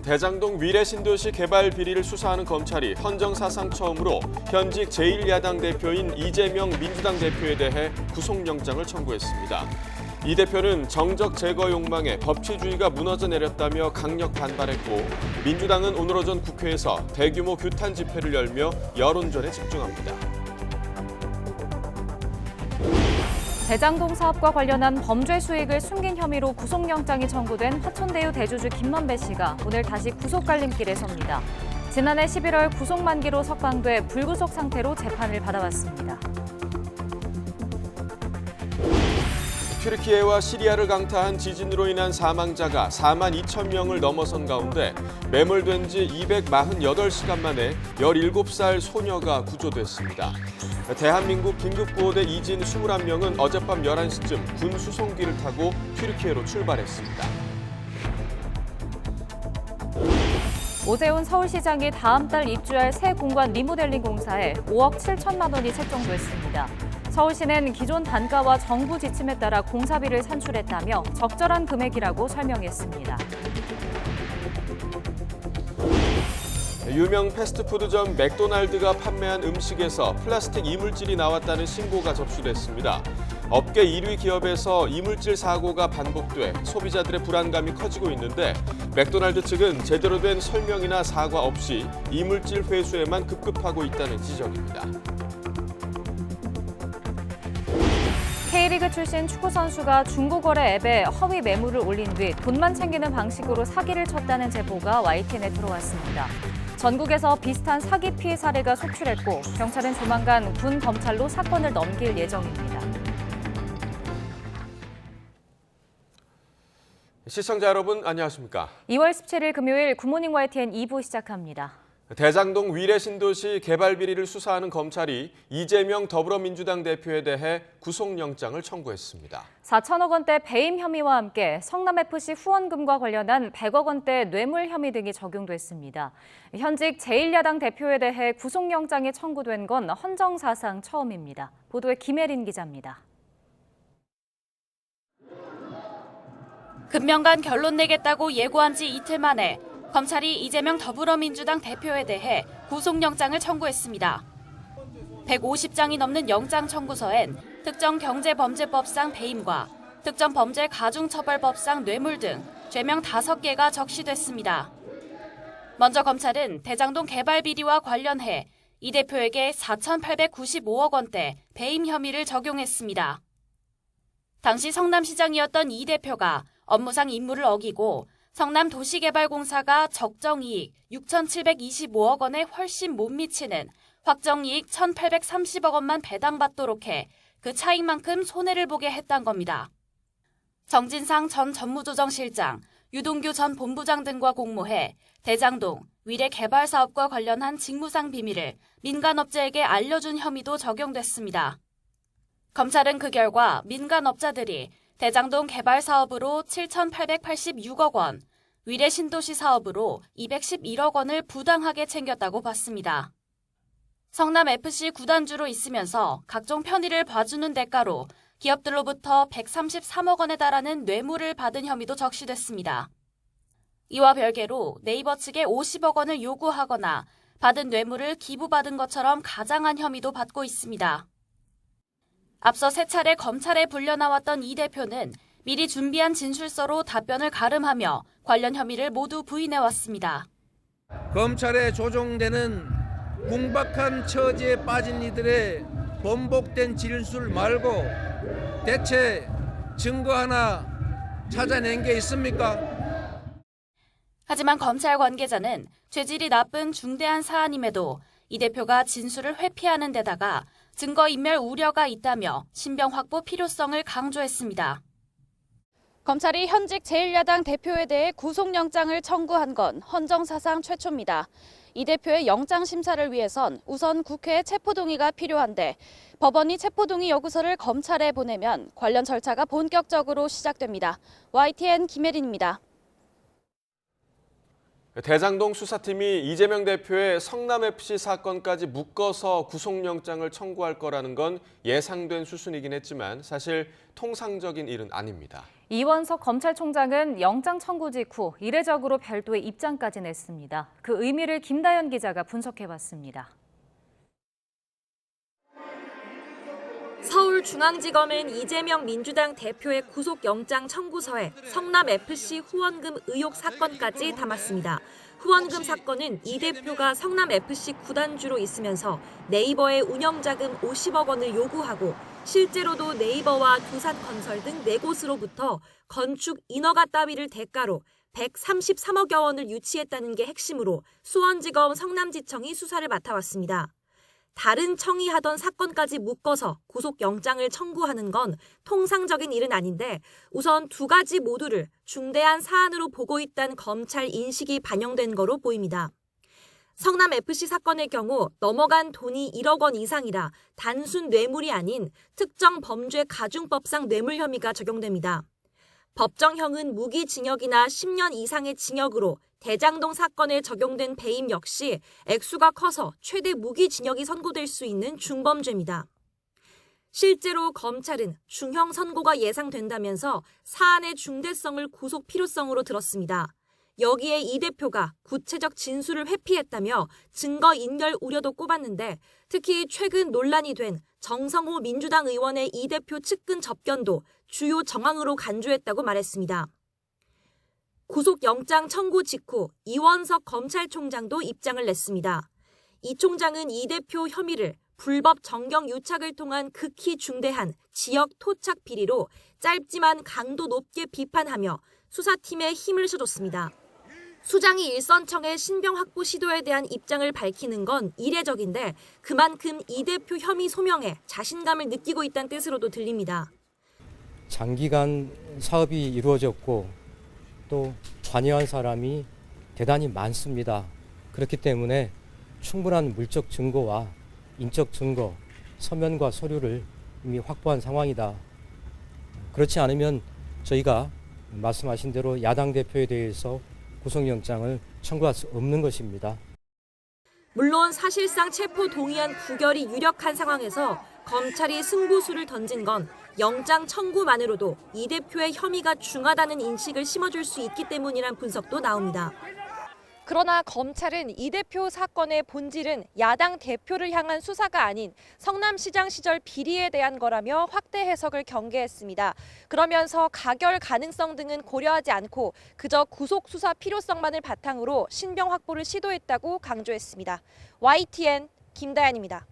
대장동 위례 신도시 개발 비리를 수사하는 검찰이 헌정 사상 처음으로 현직 제1야당 대표인 이재명 민주당 대표에 대해 구속영장을 청구했습니다. 이 대표는 정적 제거 욕망에 법치주의가 무너져 내렸다며 강력 반발했고, 민주당은 오늘 오전 국회에서 대규모 규탄 집회를 열며 여론전에 집중합니다. 대장동 사업과 관련한 범죄 수익을 숨긴 혐의로 구속영장이 청구된 화천대유 대주주 김만배 씨가 오늘 다시 구속 갈림길에 섭니다. 지난해 11월 구속 만기로 석방돼 불구속 상태로 재판을 받아왔습니다. 튀르키예와 시리아를 강타한 지진으로 인한 사망자가 4만 2천 명을 넘어선 가운데 매몰된 지 248시간 만에 17살 소녀가 구조됐습니다. 대한민국 긴급구호대 이진 21명은 어젯밤 11시쯤 군 수송기를 타고 튀르키예로 출발했습니다. 오세훈 서울시장이 다음 달 입주할 새 공관 리모델링 공사에 5억 7천만 원이 책정됐습니다. 서울시는 기존 단가와 정부 지침에 따라 공사비를 산출했다며 적절한 금액이라고 설명했습니다. 유명 패스트푸드점 맥도날드가 판매한 음식에서 플라스틱 이물질이 나왔다는 신고가 접수됐습니다. 업계 1위 기업에서 이물질 사고가 반복돼 소비자들의 불안감이 커지고 있는데, 맥도날드 측은 제대로 된 설명이나 사과 없이 이물질 회수에만 급급하고 있다는 지적입니다. K리그 출신 축구선수가 중고거래 앱에 허위 매물을 올린 뒤 돈만 챙기는 방식으로 사기를 쳤다는 제보가 YTN에 들어왔습니다. 전국에서 비슷한 사기 피해 사례가 속출했고, 경찰은 조만간 군 검찰로 사건을 넘길 예정입니다. 시청자 여러분, 안녕하십니까? 2월 17일 금요일 굿모닝 YTN 2부 시작합니다. 대장동 위례 신도시 개발 비리를 수사하는 검찰이 이재명 더불어민주당 대표에 대해 구속영장을 청구했습니다. 4천억 원대 배임 혐의와 함께 성남FC 후원금과 관련한 100억 원대 뇌물 혐의 등이 적용됐습니다. 현직 제1야당 대표에 대해 구속영장이 청구된 건 헌정사상 처음입니다. 보도에 김혜린 기자입니다. 금명간 결론 내겠다고 예고한 지 이틀 만에 검찰이 이재명 더불어민주당 대표에 대해 구속영장을 청구했습니다. 150장이 넘는 영장 청구서엔 특정 경제범죄법상 배임과 특정 범죄 가중처벌법상 뇌물 등 죄명 5개가 적시됐습니다. 먼저 검찰은 대장동 개발 비리와 관련해 이 대표에게 4,895억 원대 배임 혐의를 적용했습니다. 당시 성남시장이었던 이 대표가 업무상 임무를 어기고 성남도시개발공사가 적정이익 6,725억 원에 훨씬 못 미치는 확정이익 1,830억 원만 배당받도록 해 그 차익만큼 손해를 보게 했단 겁니다. 정진상 전 전무조정실장, 유동규 전 본부장 등과 공모해 대장동, 위례 개발 사업과 관련한 직무상 비밀을 민간업자에게 알려준 혐의도 적용됐습니다. 검찰은 그 결과 민간업자들이 대장동 개발 사업으로 7,886억 원, 위례 신도시 사업으로 211억 원을 부당하게 챙겼다고 봤습니다. 성남FC 구단주로 있으면서 각종 편의를 봐주는 대가로 기업들로부터 133억 원에 달하는 뇌물을 받은 혐의도 적시됐습니다. 이와 별개로 네이버 측에 50억 원을 요구하거나 받은 뇌물을 기부받은 것처럼 가장한 혐의도 받고 있습니다. 앞서 3차례 검찰에 불려나왔던 이 대표는 미리 준비한 진술서로 답변을 가름하며 관련 혐의를 모두 부인해왔습니다. 검찰에 조종되는 궁박한 처지에 빠진 이들의 번복된 진술 말고 대체 증거 하나 찾아낸 게 있습니까? 하지만 검찰 관계자는 죄질이 나쁜 중대한 사안임에도 이 대표가 진술을 회피하는 데다가 증거인멸 우려가 있다며 신병 확보 필요성을 강조했습니다. 검찰이 현직 제1야당 대표에 대해 구속영장을 청구한 건 헌정사상 최초입니다. 이 대표의 영장 심사를 위해선 우선 국회에 체포동의가 필요한데 법원이 체포동의 여구서를 검찰에 보내면 관련 절차가 본격적으로 시작됩니다. YTN 김혜린입니다. 대장동 수사팀이 이재명 대표의 성남FC 사건까지 묶어서 구속영장을 청구할 거라는 건 예상된 수순이긴 했지만 사실 통상적인 일은 아닙니다. 이원석 검찰총장은 영장 청구 직후 이례적으로 별도의 입장까지 냈습니다. 그 의미를 김다연 기자가 분석해봤습니다. 서울중앙지검은 이재명 민주당 대표의 구속영장 청구서에 성남FC 후원금 의혹 사건까지 담았습니다. 후원금 사건은 이 대표가 성남FC 구단주로 있으면서 네이버의 운영자금 50억 원을 요구하고 실제로도 네이버와 두산건설 등 4곳으로부터 건축 인허가 따위를 대가로 133억여 원을 유치했다는 게 핵심으로 수원지검 성남지청이 수사를 맡아왔습니다. 다른 청이 하던 사건까지 묶어서 구속영장을 청구하는 건 통상적인 일은 아닌데 우선 두 가지 모두를 중대한 사안으로 보고 있다는 검찰 인식이 반영된 거로 보입니다. 성남FC 사건의 경우 넘어간 돈이 1억 원 이상이라 단순 뇌물이 아닌 특정 범죄 가중법상 뇌물 혐의가 적용됩니다. 법정형은 무기징역이나 10년 이상의 징역으로 대장동 사건에 적용된 배임 역시 액수가 커서 최대 무기징역이 선고될 수 있는 중범죄입니다. 실제로 검찰은 중형 선고가 예상된다면서 사안의 중대성을 구속 필요성으로 들었습니다. 여기에 이 대표가 구체적 진술을 회피했다며 증거 인멸 우려도 꼽았는데 특히 최근 논란이 된 정성호 민주당 의원의 이 대표 측근 접견도 주요 정황으로 간주했다고 말했습니다. 구속영장 청구 직후 이원석 검찰총장도 입장을 냈습니다. 이 총장은 이 대표 혐의를 불법 정경 유착을 통한 극히 중대한 지역 토착 비리로 짧지만 강도 높게 비판하며 수사팀에 힘을 실어줬습니다. 수장이 일선청의 신병 확보 시도에 대한 입장을 밝히는 건 이례적인데 그만큼 이 대표 혐의 소명에 자신감을 느끼고 있다는 뜻으로도 들립니다. 장기간 사업이 이루어졌고 또 관여한 사람이 대단히 많습니다. 그렇기 때문에 충분한 물적 증거와 인적 증거, 서면과 서류를 이미 확보한 상황이다. 그렇지 않으면 저희가 말씀하신 대로 야당 대표에 대해서 구속영장을 청구할 수 없는 것입니다. 물론 사실상 체포 동의안 부결이 유력한 상황에서 검찰이 승부수를 던진 건 영장 청구만으로도 이 대표의 혐의가 중하다는 인식을 심어줄 수 있기 때문이란 분석도 나옵니다. 그러나 검찰은 이 대표 사건의 본질은 야당 대표를 향한 수사가 아닌 성남시장 시절 비리에 대한 거라며 확대 해석을 경계했습니다. 그러면서 가결 가능성 등은 고려하지 않고 그저 구속 수사 필요성만을 바탕으로 신병 확보를 시도했다고 강조했습니다. YTN 김다연입니다.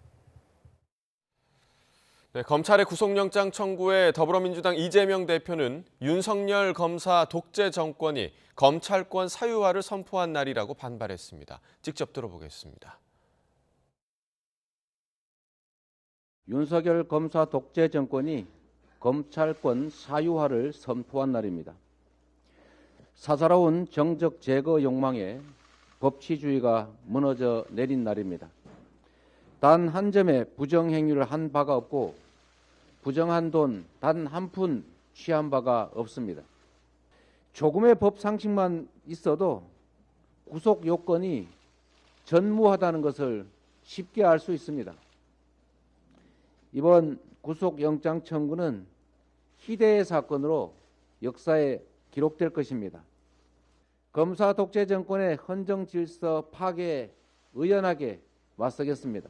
네, 검찰의 구속영장 청구에 더불어민주당 이재명 대표는 윤석열 검사 독재 정권이 검찰권 사유화를 선포한 날이라고 반발했습니다. 직접 들어보겠습니다. 윤석열 검사 독재 정권이 검찰권 사유화를 선포한 날입니다. 사사로운 정적 제거 욕망에 법치주의가 무너져 내린 날입니다. 단 한 점의 부정행위를 한 바가 없고 부정한 돈 단 한 푼 취한 바가 없습니다. 조금의 법 상식만 있어도 구속 요건이 전무하다는 것을 쉽게 알 수 있습니다. 이번 구속영장 청구는 희대의 사건으로 역사에 기록될 것입니다. 검사 독재 정권의 헌정 질서 파괴에 의연하게 맞서겠습니다.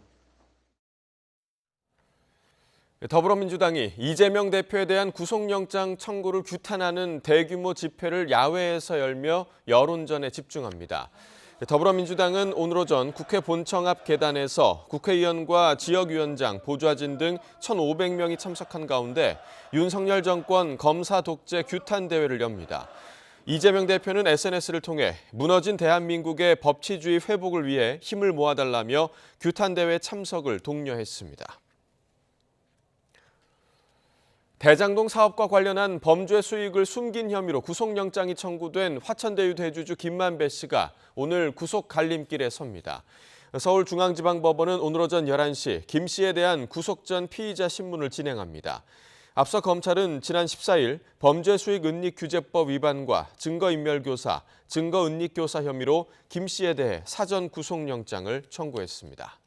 더불어민주당이 이재명 대표에 대한 구속영장 청구를 규탄하는 대규모 집회를 야외에서 열며 여론전에 집중합니다. 더불어민주당은 오늘 오전 국회 본청 앞 계단에서 국회의원과 지역위원장, 보좌진 등 1,500명이 참석한 가운데 윤석열 정권 검사 독재 규탄 대회를 엽니다. 이재명 대표는 SNS를 통해 무너진 대한민국의 법치주의 회복을 위해 힘을 모아달라며 규탄 대회 참석을 독려했습니다. 대장동 사업과 관련한 범죄 수익을 숨긴 혐의로 구속영장이 청구된 화천대유 대주주 김만배 씨가 오늘 구속 갈림길에 섭니다. 서울중앙지방법원은 오늘 오전 11시 김 씨에 대한 구속 전 피의자 신문을 진행합니다. 앞서 검찰은 지난 14일 범죄수익은닉규제법 위반과 증거인멸교사, 증거은닉교사 혐의로 김 씨에 대해 사전 구속영장을 청구했습니다.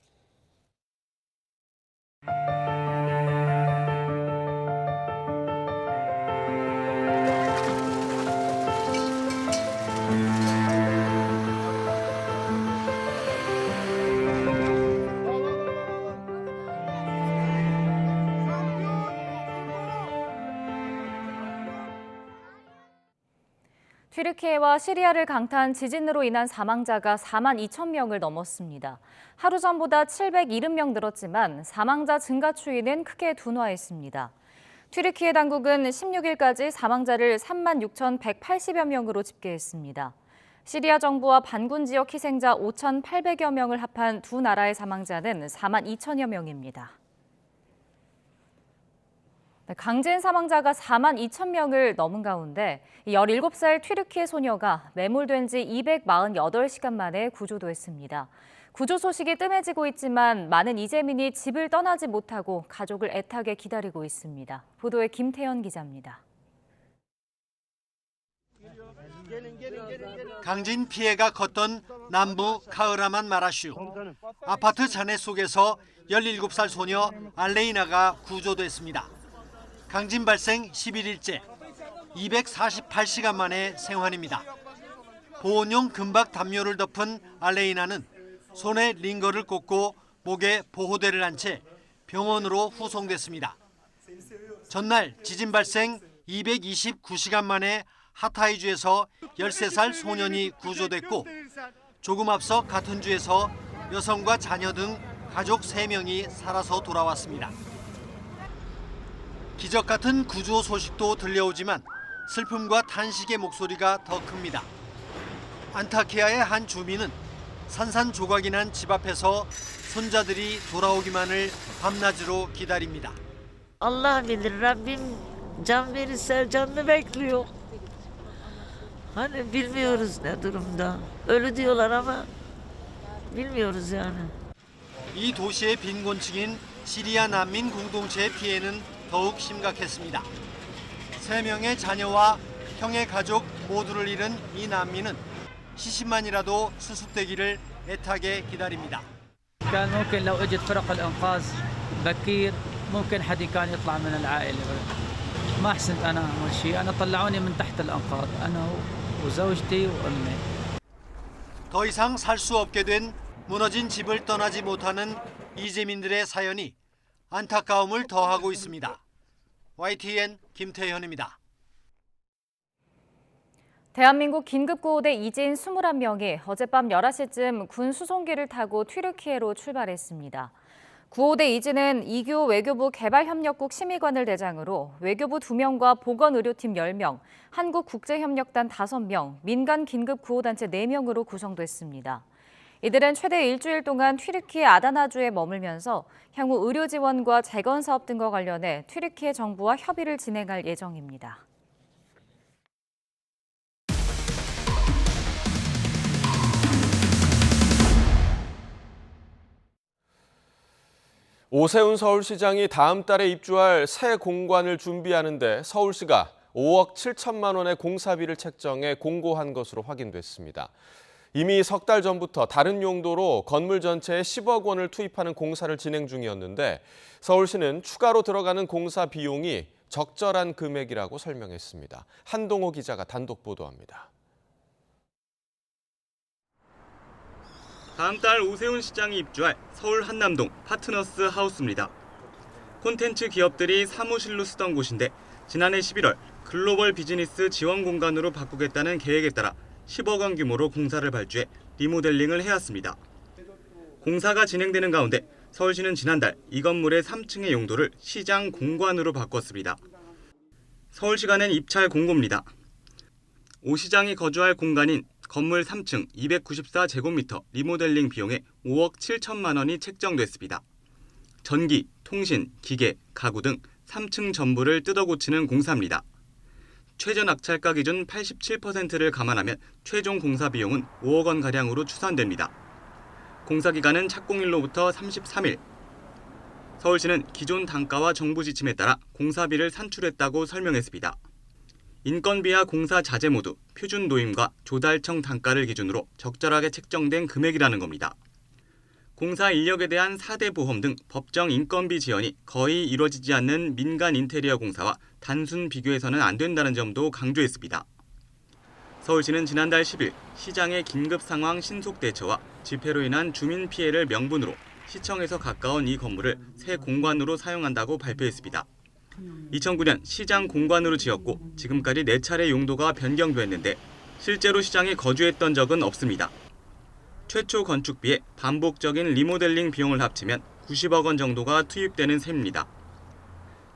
튀르키예와 시리아를 강타한 지진으로 인한 사망자가 4만 2천 명을 넘었습니다. 하루 전보다 770명 늘었지만 사망자 증가 추이는 크게 둔화했습니다. 튀르키예 당국은 16일까지 사망자를 3만 6,180여 명으로 집계했습니다. 시리아 정부와 반군 지역 희생자 5,800여 명을 합한 두 나라의 사망자는 4만 2천여 명입니다. 강진 사망자가 4만 2천 명을 넘은 가운데 17살 튀르키예 소녀가 매몰된 지 248시간 만에 구조됐습니다. 구조 소식이 뜸해지고 있지만 많은 이재민이 집을 떠나지 못하고 가족을 애타게 기다리고 있습니다. 보도에 김태현 기자입니다. 강진 피해가 컸던 남부 카흐라만 마라슈. 아파트 잔해 속에서 17살 소녀 알레이나가 구조됐습니다. 강진 발생 11일째, 248시간 만에 생환입니다. 보온용 금박 담요를 덮은 알레이나는 손에 링거를 꽂고 목에 보호대를 한 채 병원으로 후송됐습니다. 전날 지진 발생 229시간 만에 하타이주에서 13살 소년이 구조됐고 조금 앞서 같은 주에서 여성과 자녀 등 가족 3명이 살아서 돌아왔습니다. 기적 같은 구조 소식도 들려오지만 슬픔과 탄식의 목소리가 더 큽니다. 안타키아의 한 주민은 산산조각이 난 집 앞에서 손자들이 돌아오기만을 밤낮으로 기다립니다. Allah bilir, Rabbim can verirse canını bekliyor. Hani bilmiyoruz ne durumda. Ölü diyorlar ama bilmiyoruz yani. 이 도시의 빈곤층인 시리아 난민 공동체의 피해는 더욱 심각했습니다. 3명의 자녀와 형의 가족 모두를 잃은 이 난민은 시신만이라도 수습되기를 애타게 기다립니다. كان ممكن لو اجت فرق الانقاذ بكير ممكن حد كان يطلع من العائله ما احسنت انا اول شيء انا طلعوني من تحت الانقاض انا وزوجتي وامي. 더 이상 살 수 없게 된 무너진 집을 떠나지 못하는 이재민들의 사연이 안타까움을 더하고 있습니다. YTN 김태현입니다. 대한민국 긴급구호대 이진 21명이 어젯밤 11시쯤 군 수송기를 타고 튀르키예로 출발했습니다. 구호대 이진은 이규 외교부 개발협력국 심의관을 대상으로 외교부 2명과 보건의료팀 10명, 한국국제협력단 5명, 민간 긴급구호단체 4명으로 구성됐습니다. 이들은 최대 일주일 동안 튀르키예 아다나주에 머물면서 향후 의료 지원과 재건 사업 등과 관련해 튀르키예 정부와 협의를 진행할 예정입니다. 오세훈 서울시장이 다음 달에 입주할 새 공관을 준비하는데 서울시가 5억 7천만 원의 공사비를 책정해 공고한 것으로 확인됐습니다. 이미 석 달 전부터 다른 용도로 건물 전체에 10억 원을 투입하는 공사를 진행 중이었는데 서울시는 추가로 들어가는 공사 비용이 적절한 금액이라고 설명했습니다. 한동호 기자가 단독 보도합니다. 다음 달 오세훈 시장이 입주할 서울 한남동 파트너스 하우스입니다. 콘텐츠 기업들이 사무실로 쓰던 곳인데 지난해 11월 글로벌 비즈니스 지원 공간으로 바꾸겠다는 계획에 따라 10억 원 규모로 공사를 발주해 리모델링을 해왔습니다. 공사가 진행되는 가운데 서울시는 지난달 이 건물의 3층의 용도를 시장 공관으로 바꿨습니다. 서울시가 낸 입찰 공고입니다. 오 시장이 거주할 공간인 건물 3층 294제곱미터 리모델링 비용에 5억 7천만 원이 책정됐습니다. 전기, 통신, 기계, 가구 등 3층 전부를 뜯어 고치는 공사입니다. 최저 낙찰가 기준 87%를 감안하면 최종 공사 비용은 5억 원가량으로 추산됩니다. 공사 기간은 착공일로부터 33일. 서울시는 기존 단가와 정부 지침에 따라 공사비를 산출했다고 설명했습니다. 인건비와 공사 자재 모두 표준 노임과 조달청 단가를 기준으로 적절하게 책정된 금액이라는 겁니다. 공사 인력에 대한 4대 보험 등 법정 인건비 지원이 거의 이루어지지 않는 민간 인테리어 공사와 단순 비교해서는 안 된다는 점도 강조했습니다. 서울시는 지난달 10일 시장의 긴급 상황 신속 대처와 집회로 인한 주민 피해를 명분으로 시청에서 가까운 이 건물을 새 공관으로 사용한다고 발표했습니다. 2009년 시장 공관으로 지었고 지금까지 4차례 용도가 변경됐는데 실제로 시장에 거주했던 적은 없습니다. 최초 건축비에 반복적인 리모델링 비용을 합치면 90억 원 정도가 투입되는 셈입니다.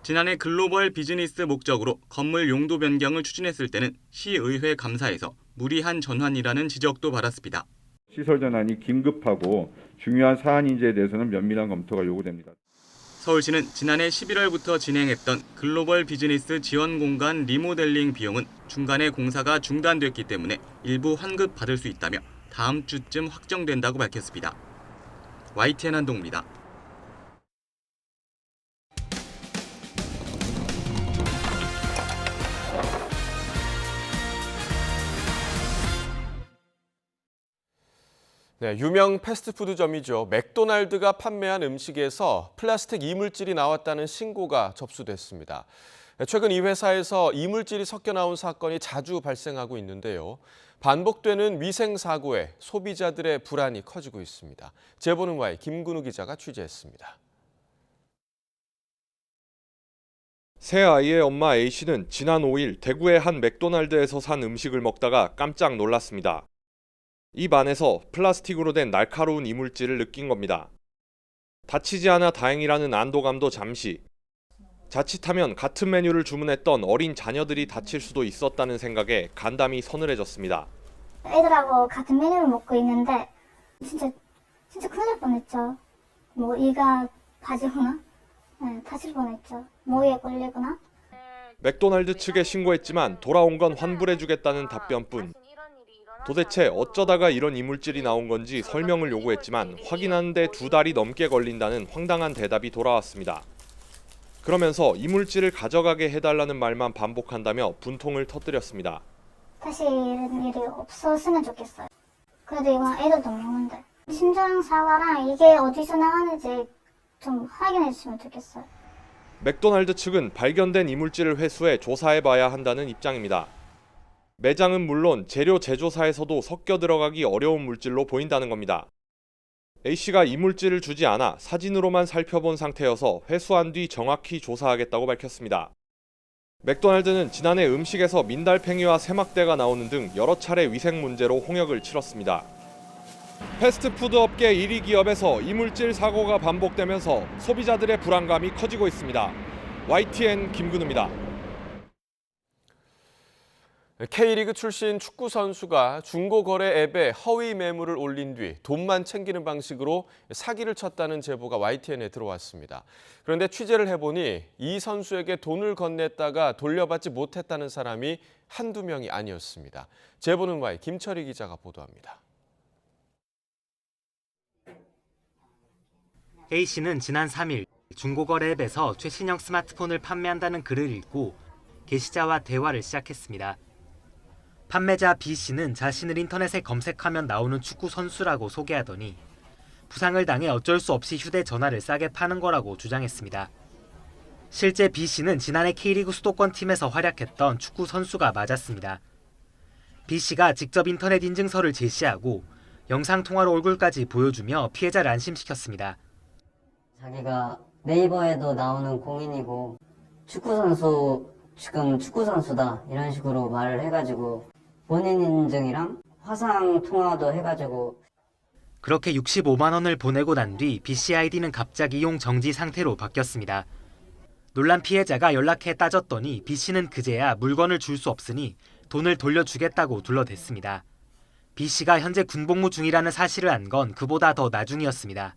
지난해 글로벌 비즈니스 목적으로 건물 용도 변경을 추진했을 때는 시의회 감사에서 무리한 전환이라는 지적도 받았습니다. 시설 전환이 긴급하고 중요한 사안인지에 대해서는 면밀한 검토가 요구됩니다. 서울시는 지난해 11월부터 진행했던 글로벌 비즈니스 지원 공간 리모델링 비용은 중간에 공사가 중단됐기 때문에 일부 환급받을 수 있다며 다음 주쯤 확정된다고 밝혔습니다. YTN 한동우입니다. 네, 유명 패스트푸드점이죠. 맥도날드가 판매한 음식에서 플라스틱 이물질이 나왔다는 신고가 접수됐습니다. 최근 이 회사에서 이물질이 섞여 나온 사건이 자주 발생하고 있는데요. 반복되는 위생 사고에 소비자들의 불안이 커지고 있습니다. 제보는 Y 김근우 기자가 취재했습니다. 새 아이의 엄마 A씨는 지난 5일 대구의 한 맥도날드에서 산 음식을 먹다가 깜짝 놀랐습니다. 입 안에서 플라스틱으로 된 날카로운 이물질을 느낀 겁니다. 다치지 않아 다행이라는 안도감도 잠시. 자칫하면 같은 메뉴를 주문했던 어린 자녀들이 다칠 수도 있었다는 생각에 간담이 서늘해졌습니다. 애들하고 같은 메뉴를 먹고 있는데 진짜 큰일 날 뻔했죠. 뭐 이가 빠지거나 다칠 뻔했죠. 모기에 걸리거나. 맥도날드 측에 신고했지만 돌아온 건 환불해주겠다는 답변뿐. 도대체 어쩌다가 이런 이물질이 나온 건지 설명을 요구했지만 확인하는데 2달이 넘게 걸린다는 황당한 대답이 돌아왔습니다. 그러면서 이물질을 가져가게 해달라는 말만 반복한다며 분통을 터뜨렸습니다. 다시 이런 일이 없었으면 좋겠어요. 그래도 이건 애들도 먹는데. 심장 사과랑 이게 어디서 나왔는지 좀 확인해 주시면 좋겠어요. 맥도날드 측은 발견된 이물질을 회수해 조사해봐야 한다는 입장입니다. 매장은 물론 재료 제조사에서도 섞여 들어가기 어려운 물질로 보인다는 겁니다. A씨가 이물질을 주지 않아 사진으로만 살펴본 상태여서 회수한 뒤 정확히 조사하겠다고 밝혔습니다. 맥도날드는 지난해 음식에서 민달팽이와 세막대가 나오는 등 여러 차례 위생 문제로 홍역을 치렀습니다. 패스트푸드 업계 1위 기업에서 이물질 사고가 반복되면서 소비자들의 불안감이 커지고 있습니다. YTN 김근우입니다. K리그 출신 축구 선수가 중고거래 앱에 허위 매물을 올린 뒤 돈만 챙기는 방식으로 사기를 쳤다는 제보가 YTN에 들어왔습니다. 그런데 취재를 해보니 이 선수에게 돈을 건넸다가 돌려받지 못했다는 사람이 한두 명이 아니었습니다. 제보는 Y 김철희 기자가 보도합니다. A씨는 지난 3일 중고거래 앱에서 최신형 스마트폰을 판매한다는 글을 읽고 게시자와 대화를 시작했습니다. 판매자 B씨는 자신을 인터넷에 검색하면 나오는 축구 선수라고 소개하더니 부상을 당해 어쩔 수 없이 휴대전화를 싸게 파는 거라고 주장했습니다. 실제 B씨는 지난해 K리그 수도권팀에서 활약했던 축구 선수가 맞았습니다. B씨가 직접 인터넷 인증서를 제시하고 영상통화로 얼굴까지 보여주며 피해자를 안심시켰습니다. 자기가 네이버에도 나오는 공인이고 지금 축구 선수다 이런 식으로 말을 해가지고 본인 인증이랑 화상 통화도 해가지고 그렇게 65만 원을 보내고 난 뒤 B씨 아이디는 갑자기 이용 정지 상태로 바뀌었습니다. 놀란 피해자가 연락해 따졌더니 B씨는 그제야 물건을 줄 수 없으니 돈을 돌려주겠다고 둘러댔습니다. B씨가 현재 군복무 중이라는 사실을 안 건 그보다 더 나중이었습니다.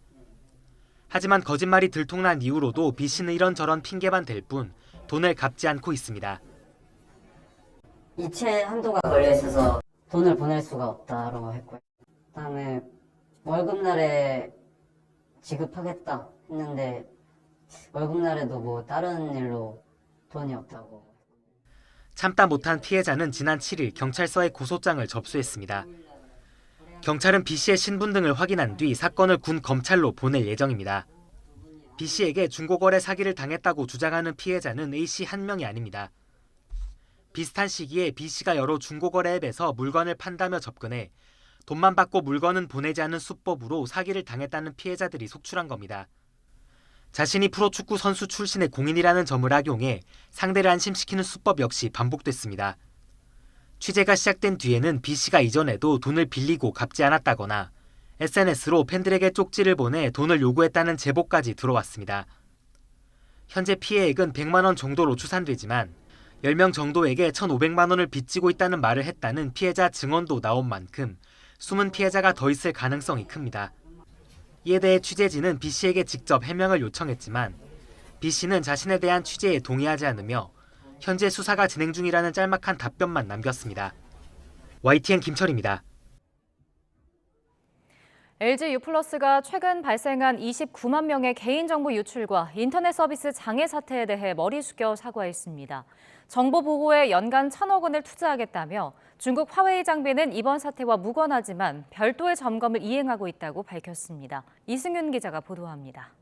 하지만 거짓말이 들통난 이후로도 B씨는 이런저런 핑계만 댈 뿐 돈을 갚지 않고 있습니다. 이체 한도가 걸려 있어서 돈을 보낼 수가 없다라고 했고요. 그다음에 월급날에 지급하겠다 했는데 월급날에도 뭐 다른 일로 돈이 없다고. 참다 못한 피해자는 지난 7일 경찰서에 고소장을 접수했습니다. 경찰은 B 씨의 신분 등을 확인한 뒤 사건을 군 검찰로 보낼 예정입니다. B 씨에게 중고거래 사기를 당했다고 주장하는 피해자는 A 씨 한 명이 아닙니다. 비슷한 시기에 B 씨가 여러 중고거래 앱에서 물건을 판다며 접근해 돈만 받고 물건은 보내지 않는 수법으로 사기를 당했다는 피해자들이 속출한 겁니다. 자신이 프로축구 선수 출신의 공인이라는 점을 악용해 상대를 안심시키는 수법 역시 반복됐습니다. 취재가 시작된 뒤에는 B 씨가 이전에도 돈을 빌리고 갚지 않았다거나 SNS로 팬들에게 쪽지를 보내 돈을 요구했다는 제보까지 들어왔습니다. 현재 피해액은 100만 원 정도로 추산되지만 10명 정도에게 1,500만 원을 빚지고 있다는 말을 했다는 피해자 증언도 나온 만큼 숨은 피해자가 더 있을 가능성이 큽니다. 이에 대해 취재진은 B 씨에게 직접 해명을 요청했지만 B 씨는 자신에 대한 취재에 동의하지 않으며 현재 수사가 진행 중이라는 짤막한 답변만 남겼습니다. YTN 김철입니다. LG U+가 최근 발생한 29만 명의 개인정보 유출과 인터넷 서비스 장애 사태에 대해 머리 숙여 사과했습니다. 정보 보호에 연간 1,000억 원을 투자하겠다며 중국 화웨이 장비는 이번 사태와 무관하지만 별도의 점검을 이행하고 있다고 밝혔습니다. 이승윤 기자가 보도합니다.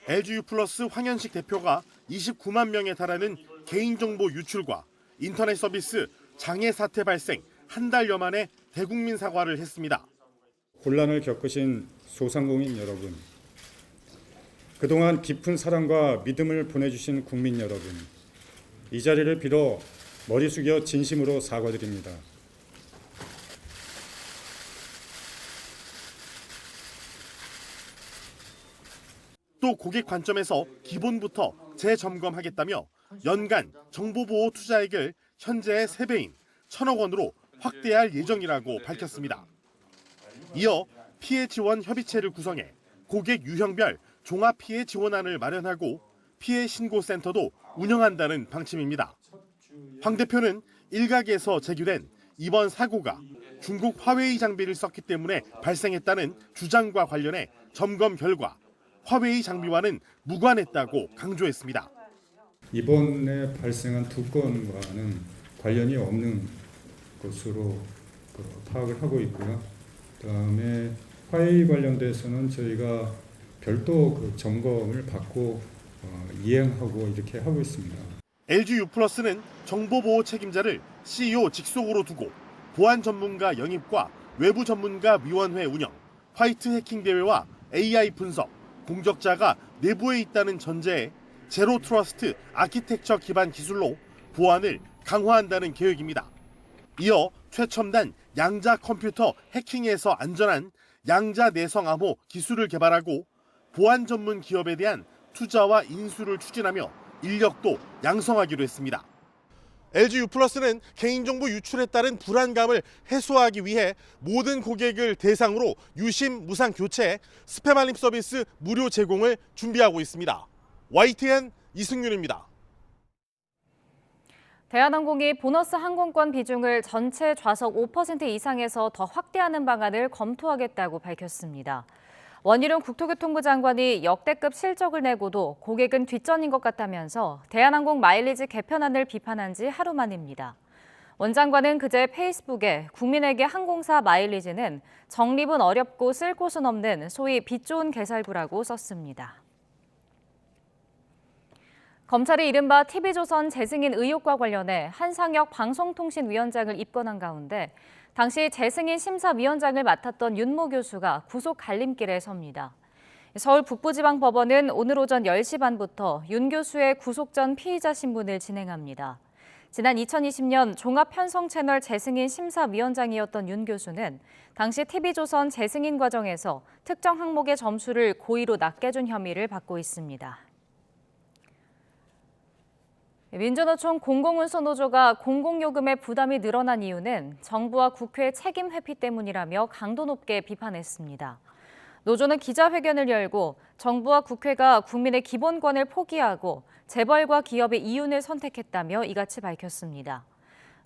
LG U+ 황현식 대표가 29만 명에 달하는 개인정보 유출과 인터넷 서비스 장애 사태 발생 한 달여 만에 대국민 사과를 했습니다. 혼란을 겪으신 소상공인 여러분, 그동안 깊은 사랑과 믿음을 보내주신 국민 여러분, 이 자리를 빌어 머리 숙여 진심으로 사과드립니다. 또 고객 관점에서 기본부터 재점검하겠다며 연간 정보보호 투자액을 현재의 3배인 1,000억 원으로 확대할 예정이라고 밝혔습니다. 이어 피해 지원 협의체를 구성해 고객 유형별 종합 피해 지원안을 마련하고 피해 신고센터도 운영한다는 방침입니다. 황 대표는 일각에서 제기된 이번 사고가 중국 화웨이 장비를 썼기 때문에 발생했다는 주장과 관련해 점검 결과 화웨이 장비와는 무관했다고 강조했습니다. 이번에 발생한 2건과는 관련이 없는 것으로 파악을 하고 있고요. 그다음에 화웨이 관련돼서는 저희가 별도 점검을 받고 이행하고 이렇게 하고 있습니다. LG U+는 정보보호 책임자를 CEO 직속으로 두고 보안 전문가 영입과 외부 전문가 위원회 운영, 화이트 해킹 대회와 AI 분석, 공적자가 내부에 있다는 전제에 제로 트러스트 아키텍처 기반 기술로 보안을 강화한다는 계획입니다. 이어 최첨단 양자 컴퓨터 해킹에서 안전한 양자 내성 암호 기술을 개발하고 보안 전문 기업에 대한 투자와 인수를 추진하며 인력도 양성하기로 했습니다. LG U+는 개인정보 유출에 따른 불안감을 해소하기 위해 모든 고객을 대상으로 유심 무상 교체, 스팸 알림 서비스 무료 제공을 준비하고 있습니다. YTN 이승윤입니다. 대한항공이 보너스 항공권 비중을 전체 좌석 5% 이상에서 더 확대하는 방안을 검토하겠다고 밝혔습니다. 원희룡 국토교통부 장관이 역대급 실적을 내고도 고객은 뒷전인 것 같다면서 대한항공 마일리지 개편안을 비판한 지 하루 만입니다. 원 장관은 그제 페이스북에 국민에게 항공사 마일리지는 적립은 어렵고 쓸 곳은 없는 소위 빛 좋은 개살구라고 썼습니다. 검찰이 이른바 TV조선 재승인 의혹과 관련해 한상혁 방송통신위원장을 입건한 가운데 당시 재승인 심사위원장을 맡았던 윤모 교수가 구속 갈림길에 섭니다. 서울 북부지방법원은 오늘 오전 10시 반부터 윤 교수의 구속 전 피의자 신문을 진행합니다. 지난 2020년 종합편성채널 재승인 심사위원장이었던 윤 교수는 당시 TV조선 재승인 과정에서 특정 항목의 점수를 고의로 낮게 준 혐의를 받고 있습니다. 민주노총 공공운수노조가 공공요금의 부담이 늘어난 이유는 정부와 국회의 책임 회피 때문이라며 강도 높게 비판했습니다. 노조는 기자회견을 열고 정부와 국회가 국민의 기본권을 포기하고 재벌과 기업의 이윤을 선택했다며 이같이 밝혔습니다.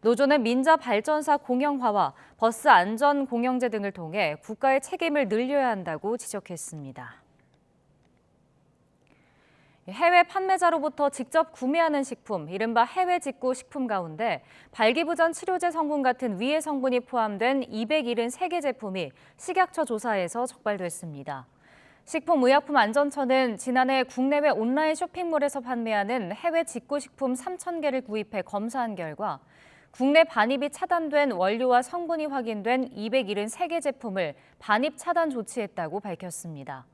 노조는 민자 발전사 공영화와 버스 안전 공영제 등을 통해 국가의 책임을 늘려야 한다고 지적했습니다. 해외 판매자로부터 직접 구매하는 식품, 이른바 해외 직구 식품 가운데 발기부전 치료제 성분 같은 위해 성분이 포함된 273개 제품이 식약처 조사에서 적발됐습니다. 식품의약품안전처는 지난해 국내외 온라인 쇼핑몰에서 판매하는 해외 직구 식품 3,000개를 구입해 검사한 결과 국내 반입이 차단된 원료와 성분이 확인된 273개 제품을 반입 차단 조치했다고 밝혔습니다.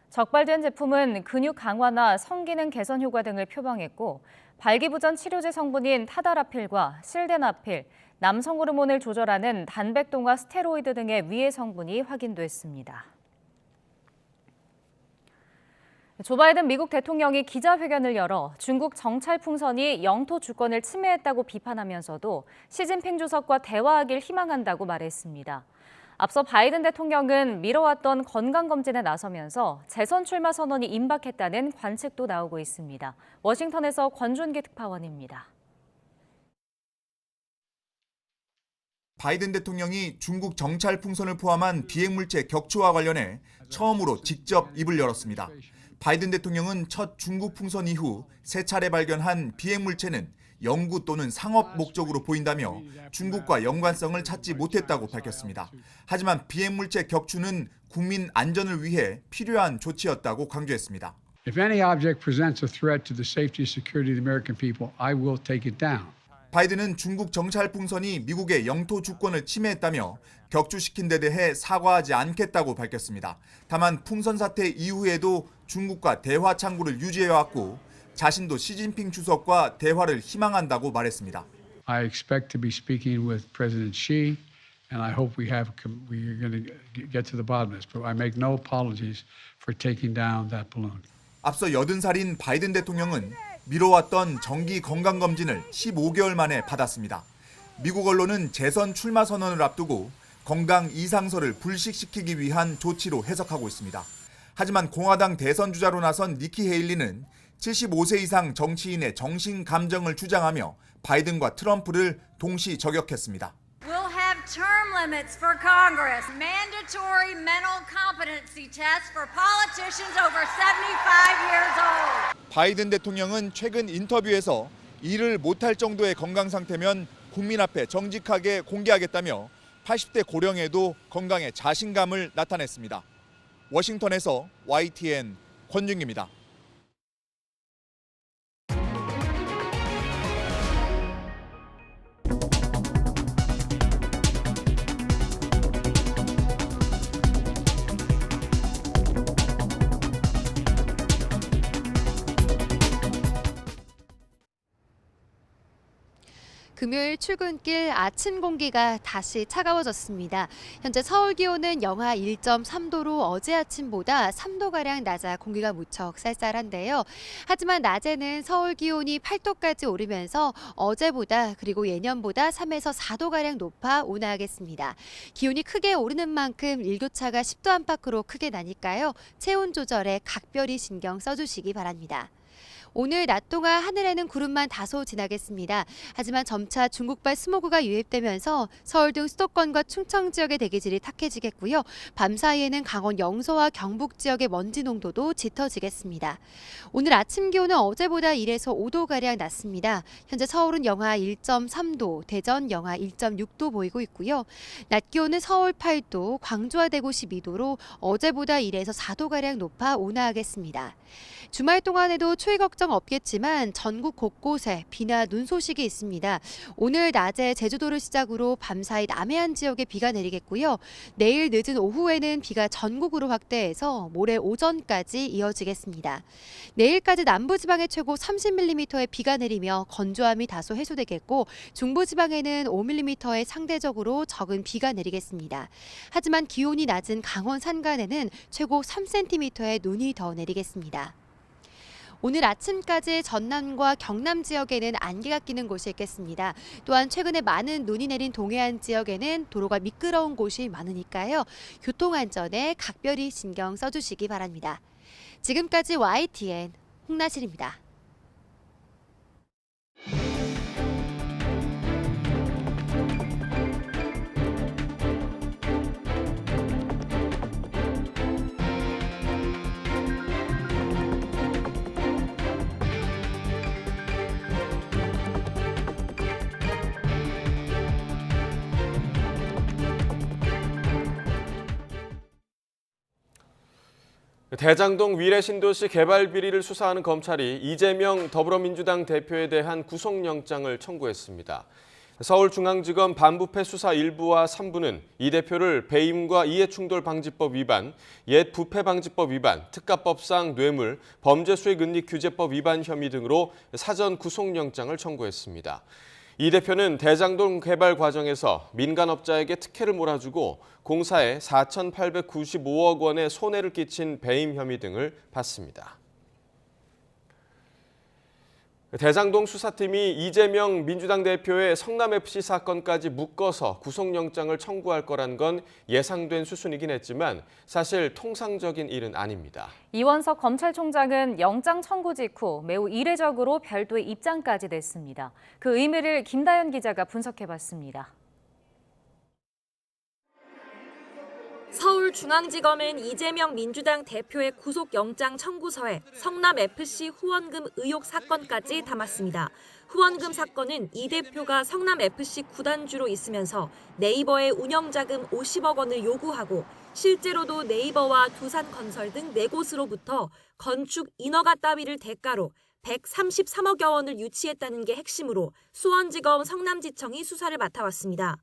적발된 제품은 근육 강화나 성기능 개선 효과 등을 표방했고 발기부전 치료제 성분인 타다라필과 실데나필, 남성 호르몬을 조절하는 단백동화 스테로이드 등의 위해 성분이 확인됐습니다. 조 바이든 미국 대통령이 기자회견을 열어 중국 정찰 풍선이 영토 주권을 침해했다고 비판하면서도 시진핑 주석과 대화하길 희망한다고 말했습니다. 앞서 바이든 대통령은 미뤄왔던 건강검진에 나서면서 재선 출마 선언이 임박했다는 관측도 나오고 있습니다. 워싱턴에서 권준기 특파원입니다. 바이든 대통령이 중국 정찰 풍선을 포함한 비행물체 격추와 관련해 처음으로 직접 입을 열었습니다. 바이든 대통령은 첫 중국 풍선 이후 세 차례 발견한 비행물체는 연구 또는 상업 목적으로 보인다며 중국과 연관성을 찾지 못했다고 밝혔습니다. 하지만 비행물체 격추는 국민 안전을 위해 필요한 조치였다고 강조했습니다. If any object presents a threat to the safety and security of the American people, I will take it down. 바이든은 중국 정찰 풍선이 미국의 영토 주권을 침해했다며 격추시킨 데 대해 사과하지 않겠다고 밝혔습니다. 다만 풍선 사태 이후에도 중국과 대화 창구를 유지해왔고 자신도 시진핑 주석과 대화를 희망한다고 말했습니다. I expect to be speaking with President Xi, and I hope we're going to get to the bottom of this. But I make no apologies for taking down that balloon. 앞서 80살인 바이든 대통령은 미뤄왔던 정기 건강검진을 15개월 만에 받았습니다. 미국 언론은 재선 출마 선언을 앞두고 건강 이상설을 불식시키기 위한 조치로 해석하고 있습니다. 하지만 공화당 대선 주자로 나선 니키 헤일리는 75세 이상 정치인의 정신 감정을 주장하며 바이든과 트럼프를 동시 저격했습니다. We'll have term limits for Congress, mandatory mental competency tests for politicians over 75 years old. 바이든 대통령은 최근 인터뷰에서 일을 못할 정도의 건강 상태면 국민 앞에 정직하게 공개하겠다며 80대 고령에도 건강에 자신감을 나타냈습니다. 워싱턴에서 YTN 권준기입니다. 금요일 출근길 아침 공기가 다시 차가워졌습니다. 현재 서울 기온은 영하 1.3도로 어제 아침보다 3도가량 낮아 공기가 무척 쌀쌀한데요. 하지만 낮에는 서울 기온이 8도까지 오르면서 어제보다 그리고 예년보다 3에서 4도가량 높아 온화하겠습니다. 기온이 크게 오르는 만큼 일교차가 10도 안팎으로 크게 나니까요. 체온 조절에 각별히 신경 써주시기 바랍니다. 오늘 낮 동안 하늘에는 구름만 다소 지나겠습니다. 하지만 점차 중국발 스모그가 유입되면서 서울 등 수도권과 충청 지역의 대기질이 탁해지겠고요. 밤 사이에는 강원 영서와 경북 지역의 먼지 농도도 짙어지겠습니다. 오늘 아침 기온은 어제보다 1에서 5도가량 낮습니다. 현재 서울은 영하 1.3도, 대전 영하 1.6도 보이고 있고요. 낮 기온은 서울 8도, 광주와 대구 12도로 어제보다 1에서 4도가량 높아 온화하겠습니다. 주말 동안에도 추위 걱정 없겠지만 전국 곳곳에 비나 눈 소식이 있습니다. 오늘 낮에 제주도를 시작으로 밤사이 남해안 지역에 비가 내리겠고요. 내일 늦은 오후에는 비가 전국으로 확대해서 모레 오전까지 이어지겠습니다. 내일까지 남부지방에 최고 30mm의 비가 내리며 건조함이 다소 해소되겠고 중부지방에는 5mm의 상대적으로 적은 비가 내리겠습니다. 하지만 기온이 낮은 강원 산간에는 최고 3cm의 눈이 더 내리겠습니다. 오늘 아침까지 전남과 경남 지역에는 안개가 끼는 곳이 있겠습니다. 또한 최근에 많은 눈이 내린 동해안 지역에는 도로가 미끄러운 곳이 많으니까요. 교통안전에 각별히 신경 써주시기 바랍니다. 지금까지 YTN 홍나실입니다. 대장동 위례 신도시 개발 비리를 수사하는 검찰이 이재명 더불어민주당 대표에 대한 구속영장을 청구했습니다. 서울중앙지검 반부패 수사 1부와 3부는 이 대표를 배임과 이해충돌방지법 위반, 옛부패방지법 위반, 특가법상 뇌물, 범죄수익은닉규제법 위반 혐의 등으로 사전 구속영장을 청구했습니다. 이 대표는 대장동 개발 과정에서 민간업자에게 특혜를 몰아주고 공사에 4,895억 원의 손해를 끼친 배임 혐의 등을 받습니다. 대장동 수사팀이 이재명 민주당 대표의 성남FC 사건까지 묶어서 구속영장을 청구할 거란 건 예상된 수순이긴 했지만 사실 통상적인 일은 아닙니다. 이원석 검찰총장은 영장 청구 직후 매우 이례적으로 별도의 입장까지 냈습니다. 그 의미를 김다연 기자가 분석해봤습니다. 서울중앙지검은 이재명 민주당 대표의 구속영장 청구서에 성남FC 후원금 의혹 사건까지 담았습니다. 후원금 사건은 이 대표가 성남FC 구단주로 있으면서 네이버에 운영자금 50억 원을 요구하고 실제로도 네이버와 두산건설 등 4곳으로부터 건축 인허가 따위를 대가로 133억여 원을 유치했다는 게 핵심으로 수원지검 성남지청이 수사를 맡아왔습니다.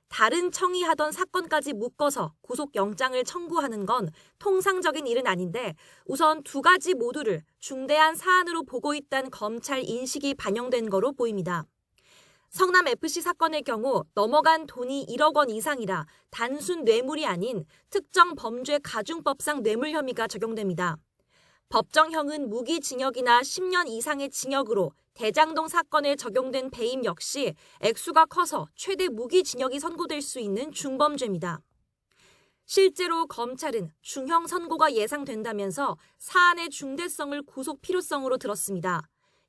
다른 청이 하던 사건까지 묶어서 구속영장을 청구하는 건 통상적인 일은 아닌데 우선 두 가지 모두를 중대한 사안으로 보고 있다는 검찰 인식이 반영된 거로 보입니다. 성남FC 사건의 경우 넘어간 돈이 1억 원 이상이라 단순 뇌물이 아닌 특정 범죄 가중법상 뇌물 혐의가 적용됩니다. 법정형은 무기징역이나 10년 이상의 징역으로 대장동 사건에 적용된 배임 역시 액수가 커서 최대 무기징역이 선고될 수 있는 중범죄입니다. 실제로 검찰은 중형 선고가 예상된다면서 사안의 중대성을 구속 필요성으로 들었습니다.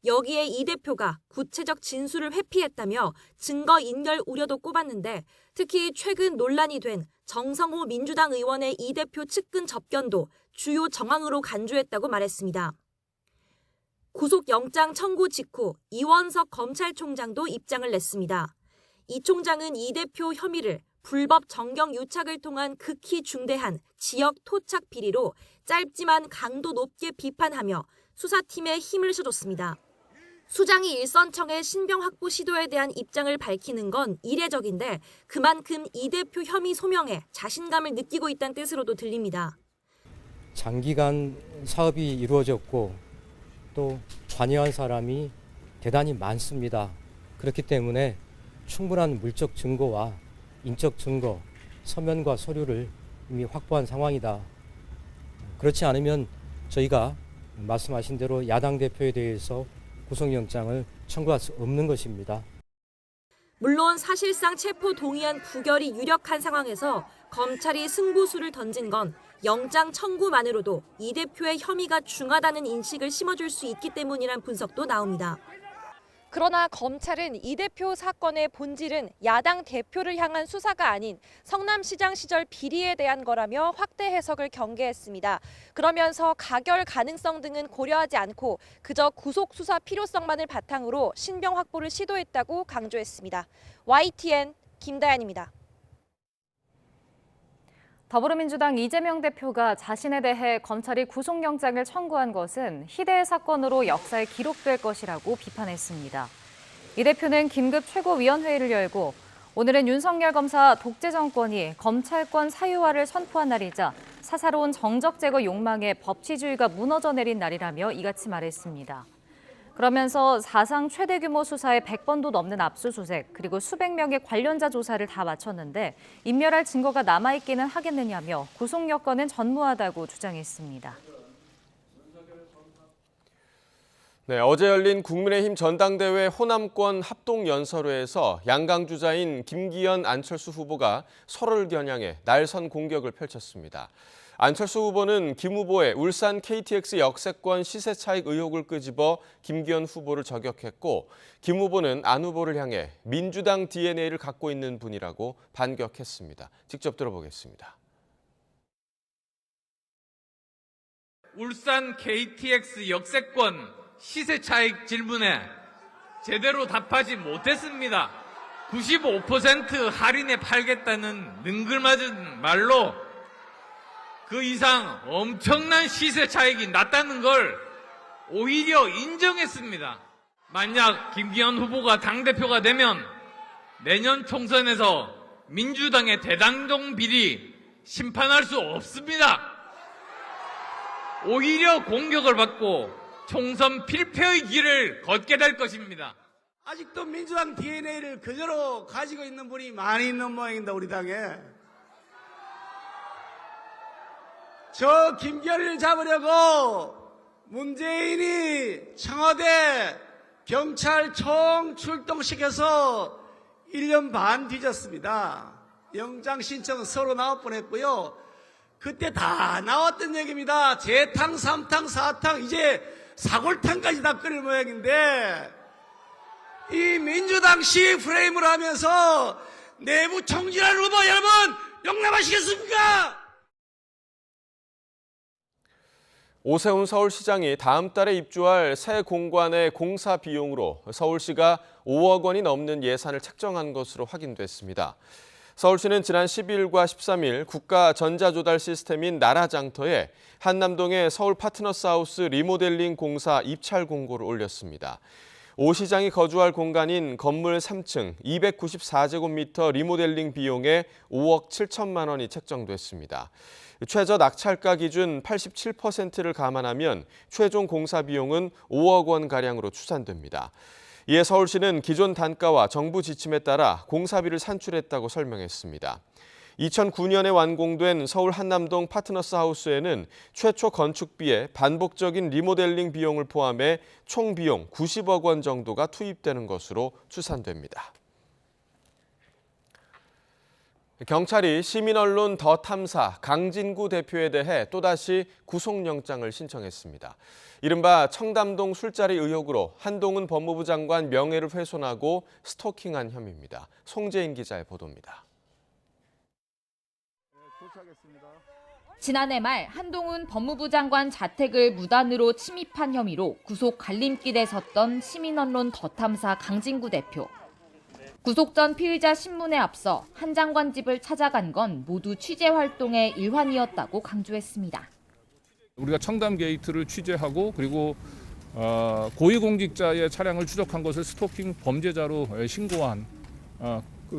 여기에 이 대표가 구체적 진술을 회피했다며 증거 인멸 우려도 꼽았는데 특히 최근 논란이 된 정성호 민주당 의원의 이 대표 측근 접견도 주요 정황으로 간주했다고 말했습니다. 구속영장 청구 직후 이원석 검찰총장도 입장을 냈습니다. 이 총장은 이 대표 혐의를 불법 정경 유착을 통한 극히 중대한 지역 토착 비리로 짧지만 강도 높게 비판하며 수사팀에 힘을 실어줬습니다. 수장이 일선청의 신병 확보 시도에 대한 입장을 밝히는 건 이례적인데 그만큼 이 대표 혐의 소명에 자신감을 느끼고 있다는 뜻으로도 들립니다. 장기간 사업이 이루어졌고 또 관여한 사람이 대단히 많습니다. 그렇기 때문에 충분한 물적 증거와 인적 증거, 서면과 서류를 이미 확보한 상황이다. 그렇지 않으면 저희가 말씀하신 대로 야당 대표에 대해서 구속영장을 청구할 수 없는 것입니다. 물론 사실상 체포 동의안 부결이 유력한 상황에서 검찰이 승부수를 던진 건 영장 청구만으로도 이 대표의 혐의가 중하다는 인식을 심어줄 수 있기 때문이란 분석도 나옵니다. 그러나 검찰은 이 대표 사건의 본질은 야당 대표를 향한 수사가 아닌 성남시장 시절 비리에 대한 거라며 확대 해석을 경계했습니다. 그러면서 가결 가능성 등은 고려하지 않고 그저 구속 수사 필요성만을 바탕으로 신병 확보를 시도했다고 강조했습니다. YTN 김다연입니다. 더불어민주당 이재명 대표가 자신에 대해 검찰이 구속영장을 청구한 것은 희대의 사건으로 역사에 기록될 것이라고 비판했습니다. 이 대표는 긴급 최고위원회의를 열고 오늘은 윤석열 검사 독재 정권이 검찰권 사유화를 선포한 날이자 사사로운 정적 제거 욕망에 법치주의가 무너져 내린 날이라며 이같이 말했습니다. 그러면서 사상 최대 규모 수사에 100번도 넘는 압수수색 그리고 수백 명의 관련자 조사를 다 마쳤는데 인멸할 증거가 남아있기는 하겠느냐며 구속 여건은 전무하다고 주장했습니다. 네, 어제 열린 국민의힘 전당대회 호남권 합동연설회에서 양강 주자인 김기현, 안철수 후보가 서로를 겨냥해 날선 공격을 펼쳤습니다. 안철수 후보는 김 후보의 울산 KTX 역세권 시세 차익 의혹을 끄집어 김기현 후보를 저격했고 김 후보는 안 후보를 향해 민주당 DNA를 갖고 있는 분이라고 반격했습니다. 직접 들어보겠습니다. 울산 KTX 역세권 시세 차익 질문에 제대로 답하지 못했습니다. 95% 할인에 팔겠다는 능글맞은 말로 그 이상 엄청난 시세 차익이 났다는 걸 오히려 인정했습니다. 만약 김기현 후보가 당대표가 되면 내년 총선에서 민주당의 대장동 비리 심판할 수 없습니다. 오히려 공격을 받고 총선 필패의 길을 걷게 될 것입니다. 아직도 민주당 DNA를 그대로 가지고 있는 분이 많이 있는 모양입니다. 우리 당에. 저 김기현을 잡으려고 문재인이 청와대 경찰청 출동시켜서 1년 반 뒤졌습니다. 영장 신청은 서로 나올 뻔했고요. 그때 다 나왔던 얘기입니다. 재탕, 3탕, 4탕, 이제 사골탕까지 다 끓일 모양인데 이 민주당식 프레임을 하면서 내부 총질할 후보 여러분 용납하시겠습니까? 오세훈 서울시장이 다음 달에 입주할 새 공관의 공사 비용으로 서울시가 5억 원이 넘는 예산을 책정한 것으로 확인됐습니다. 서울시는 지난 12일과 13일 국가 전자조달 시스템인 나라장터에 한남동의 서울 파트너스 하우스 리모델링 공사 입찰 공고를 올렸습니다. 오 시장이 거주할 공간인 건물 3층 294제곱미터 리모델링 비용에 5억 7천만 원이 책정됐습니다. 최저 낙찰가 기준 87%를 감안하면 최종 공사 비용은 5억 원가량으로 추산됩니다. 이에 서울시는 기존 단가와 정부 지침에 따라 공사비를 산출했다고 설명했습니다. 2009년에 완공된 서울 한남동 파트너스 하우스에는 최초 건축비에 반복적인 리모델링 비용을 포함해 총 비용 90억 원 정도가 투입되는 것으로 추산됩니다. 경찰이 시민언론 더 탐사 강진구 대표에 대해 또다시 구속영장을 신청했습니다. 이른바 청담동 술자리 의혹으로 한동훈 법무부 장관 명예를 훼손하고 스토킹한 혐의입니다. 송재인 기자의 보도입니다. 지난해 말 한동훈 법무부 장관 자택을 무단으로 침입한 혐의로 구속 갈림길에 섰던 시민언론 더 탐사 강진구 대표. 구속 전 피의자 신문에 앞서 한 장관 집을 찾아간 건 모두 취재 활동의 일환이었다고 강조했습니다. 우리가 청담 게이트를 취재하고 그리고 고위공직자의 차량을 추적한 것을 스토킹 범죄자로 신고한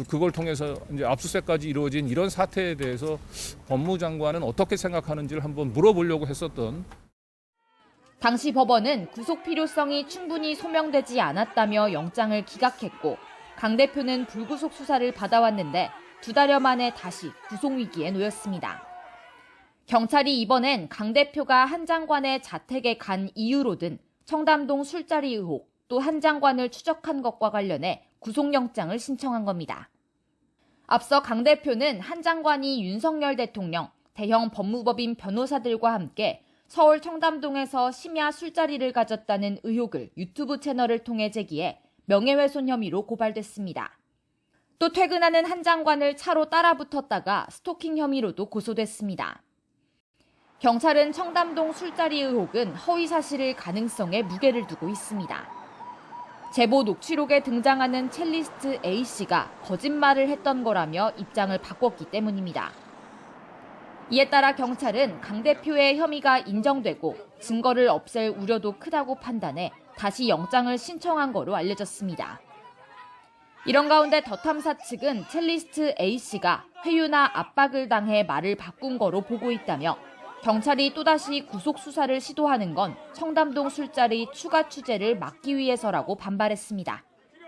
그걸 통해서 이제 압수수색까지 이루어진 이런 사태에 대해서 법무부 장관은 어떻게 생각하는지를 한번 물어보려고 했었던. 당시 법원은 구속 필요성이 충분히 소명되지 않았다며 영장을 기각했고 강 대표는 불구속 수사를 받아왔는데 2달여 만에 다시 구속 위기에 놓였습니다. 경찰이 이번엔 강 대표가 한 장관의 자택에 간 이유로 든 청담동 술자리 의혹, 또 한 장관을 추적한 것과 관련해 구속영장을 신청한 겁니다. 앞서 강 대표는 한 장관이 윤석열 대통령, 대형 법무법인 변호사들과 함께 서울 청담동에서 심야 술자리를 가졌다는 의혹을 유튜브 채널을 통해 제기해 명예훼손 혐의로 고발됐습니다. 또 퇴근하는 한 장관을 차로 따라붙었다가 스토킹 혐의로도 고소됐습니다. 경찰은 청담동 술자리 의혹은 허위사실일 가능성에 무게를 두고 있습니다. 제보 녹취록에 등장하는 첼리스트 A씨가 거짓말을 했던 거라며 입장을 바꿨기 때문입니다. 이에 따라 경찰은 강 대표의 혐의가 인정되고 증거를 없앨 우려도 크다고 판단해 다시 영장을 신청한 거로 알려졌습니다. 이런 가운데 더 탐사 측은 첼리스트 A씨가 회유나 압박을 당해 말을 바꾼 거로 보고 있다며 경찰이 또다시 구속 수사를 시도하는 건 청담동 술자리 추가 취재를 막기 위해서라고 반발했습니다.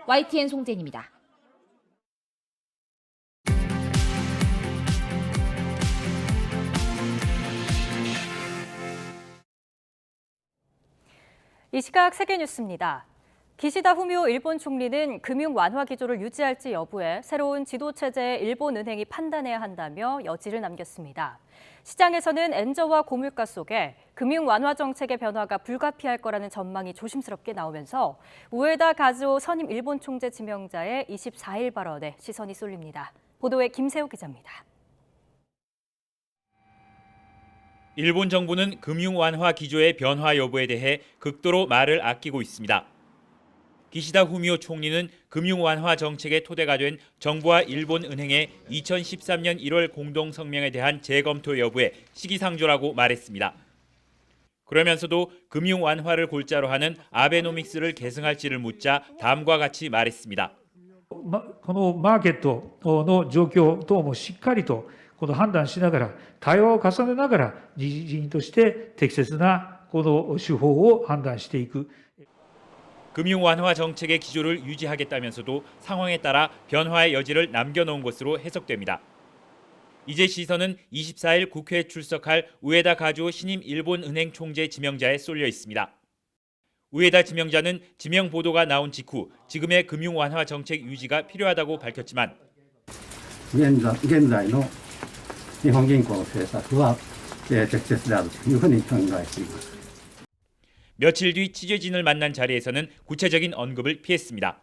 YTN 송재인입니다. 이 시각 세계뉴스입니다. 기시다 후미오 일본 총리는 금융 완화 기조를 유지할지 여부에 새로운 지도체제의 일본은행이 판단해야 한다며 여지를 남겼습니다. 시장에서는 엔저와 고물가 속에 금융 완화 정책의 변화가 불가피할 거라는 전망이 조심스럽게 나오면서 우에다 가즈오 선임 일본 총재 지명자의 24일 발언에 시선이 쏠립니다. 보도에 김세호 기자입니다. 일본 정부는 금융 완화 기조의 변화 여부에 대해 극도로 말을 아끼고 있습니다. 기시다 후미오 총리는 금융 완화 정책의 토대가 된 정부와 일본 은행의 2013년 1월 공동 성명에 대한 재검토 여부에 시기상조라고 말했습니다. 그러면서도 금융 완화를 골자로 하는 아베노믹스를 계승할지를 묻자 다음과 같이 말했습니다. このマーケットの状況等もしっかりとこの判断しながら対話を重ねながら日銀として適切なこの手法を判断していく。 금융 완화 정책의 기조를 유지하겠다면서도 상황에 따라 변화의 여지를 남겨놓은 것으로 해석됩니다. 이제 시선은 24일 국회에 출석할 우에다 가주오 신임 일본 은행 총재 지명자에 쏠려 있습니다. 우에다 지명자는 지명 보도가 나온 직후 지금의 금융 완화 정책 유지가 필요하다고 밝혔지만 現在の日本銀行の政策は適切であるというふうに考えています。 며칠 뒤 취재진을 만난 자리에서는 구체적인 언급을 피했습니다.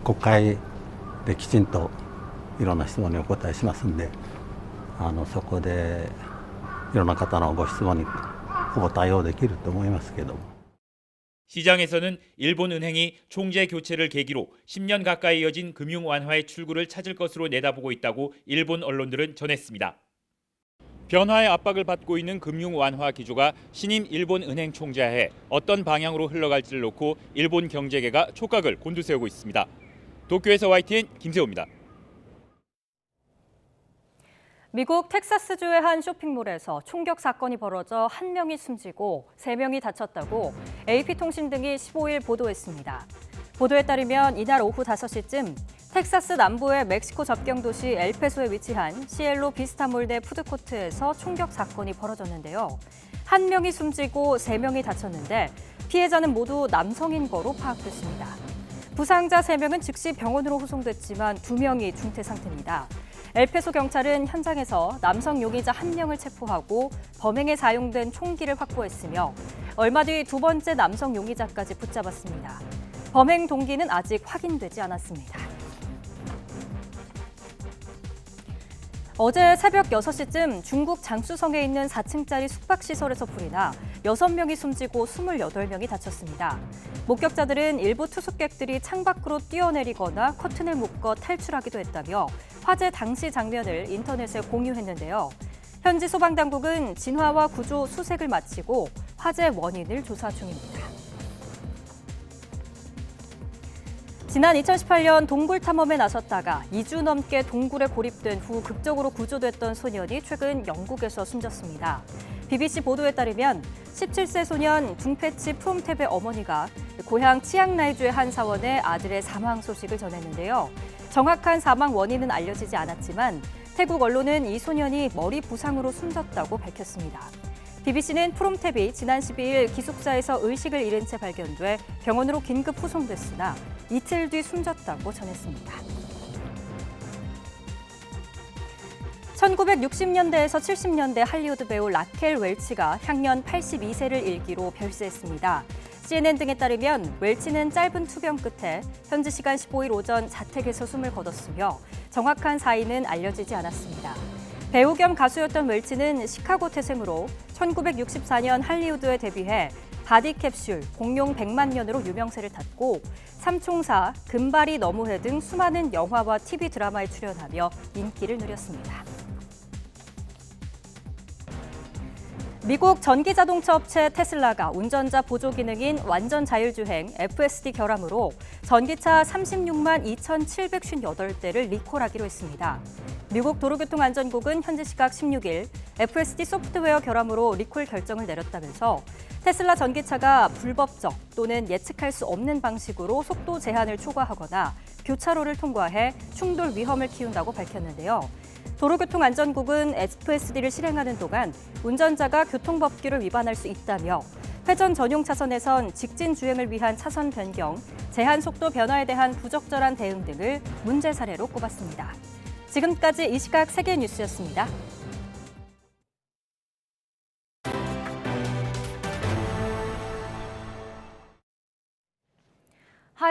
国会できちんといろんな質問にお答えしますんで、そこでいろんな方のご質問にほぼ対応できると思いますけども。 시장에서는 일본 은행이 총재 교체를 계기로 10년 가까이 이어진 금융 완화의 출구를 찾을 것으로 내다보고 있다고 일본 언론들은 전했습니다. 변화의 압박을 받고 있는 금융 완화 기조가 신임 일본 은행 총재하에 어떤 방향으로 흘러갈지를 놓고 일본 경제계가 촉각을 곤두세우고 있습니다. 도쿄에서 YTN 김세호입니다. 미국 텍사스주의 한 쇼핑몰에서 총격 사건이 벌어져 1명이 숨지고 3명이 다쳤다고 AP통신 등이 15일 보도했습니다. 보도에 따르면 이날 오후 5시쯤 텍사스 남부의 멕시코 접경 도시 엘페소에 위치한 시엘로 비스타몰 내 푸드코트에서 총격 사건이 벌어졌는데요. 1명이 숨지고 3명이 다쳤는데 피해자는 모두 남성인 거로 파악됐습니다. 부상자 3명은 즉시 병원으로 후송됐지만 2명이 중태 상태입니다. 엘페소 경찰은 현장에서 남성 용의자 1명을 체포하고 범행에 사용된 총기를 확보했으며 얼마 뒤 2번째 남성 용의자까지 붙잡았습니다. 범행 동기는 아직 확인되지 않았습니다. 어제 새벽 6시쯤 중국 장쑤성에 있는 4층짜리 숙박시설에서 불이 나 6명이 숨지고 28명이 다쳤습니다. 목격자들은 일부 투숙객들이 창밖으로 뛰어내리거나 커튼을 묶어 탈출하기도 했다며 화재 당시 장면을 인터넷에 공유했는데요. 현지 소방당국은 진화와 구조 수색을 마치고 화재 원인을 조사 중입니다. 지난 2018년 동굴 탐험에 나섰다가 2주 넘게 동굴에 고립된 후 극적으로 구조됐던 소년이 최근 영국에서 숨졌습니다. BBC 보도에 따르면 17세 소년 둥패치 프롬탭의 어머니가 고향 치앙라이주의 한 사원에 아들의 사망 소식을 전했는데요. 정확한 사망 원인은 알려지지 않았지만 태국 언론은 이 소년이 머리 부상으로 숨졌다고 밝혔습니다. BBC는 프롬탭이 지난 12일 기숙사에서 의식을 잃은 채 발견돼 병원으로 긴급 후송됐으나 이틀 뒤 숨졌다고 전했습니다. 1960년대에서 70년대 할리우드 배우 라켈 웰치가 향년 82세를 일기로 별세했습니다. CNN 등에 따르면 웰치는 짧은 투병 끝에 현지 시간 15일 오전 자택에서 숨을 거뒀으며 정확한 사인은 알려지지 않았습니다. 배우 겸 가수였던 웰치는 시카고 태생으로 1964년 할리우드에 데뷔해 바디캡슐, 공룡 100만 년으로 유명세를 탔고 삼총사, 금발이 너무해 등 수많은 영화와 TV 드라마에 출연하며 인기를 누렸습니다. 미국 전기자동차 업체 테슬라가 운전자 보조 기능인 완전 자율주행 FSD 결함으로 전기차 36만 2,758대를 리콜하기로 했습니다. 미국 도로교통안전국은 현지 시각 16일 FSD 소프트웨어 결함으로 리콜 결정을 내렸다면서 테슬라 전기차가 불법적 또는 예측할 수 없는 방식으로 속도 제한을 초과하거나 교차로를 통과해 충돌 위험을 키운다고 밝혔는데요. 도로교통안전국은 FSD를 실행하는 동안 운전자가 교통법규를 위반할 수 있다며 회전 전용 차선에선 직진 주행을 위한 차선 변경, 제한 속도 변화에 대한 부적절한 대응 등을 문제 사례로 꼽았습니다. 지금까지 이 시각 세계 뉴스였습니다.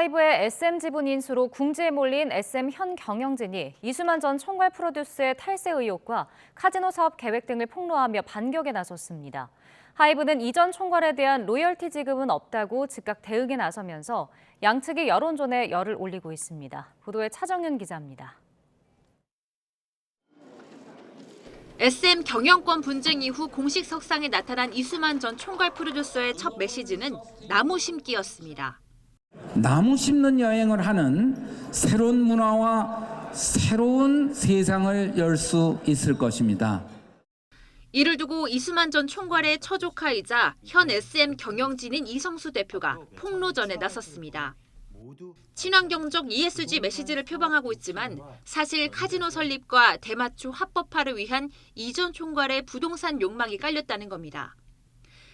하이브의 SM 지분 인수로 궁지에 몰린 SM 현 경영진이 이수만 전 총괄 프로듀스의 탈세 의혹과 카지노 사업 계획 등을 폭로하며 반격에 나섰습니다. 하이브는 이전 총괄에 대한 로열티 지급은 없다고 즉각 대응에 나서면서 양측이 여론전에 열을 올리고 있습니다. 보도에 차정윤 기자입니다. SM 경영권 분쟁 이후 공식 석상에 나타난 이수만 전 총괄 프로듀서의 첫 메시지는 나무 심기였습니다. 나무 심는 여행을 하는 새로운 문화와 새로운 세상을 열 수 있을 것입니다. 이를 두고 이수만 전 총괄의 처조카이자 현 SM 경영진인 이성수 대표가 폭로전에 나섰습니다. 친환경적 ESG 메시지를 표방하고 있지만 사실 카지노 설립과 대마초 합법화를 위한 이전 총괄의 부동산 욕망이 깔렸다는 겁니다.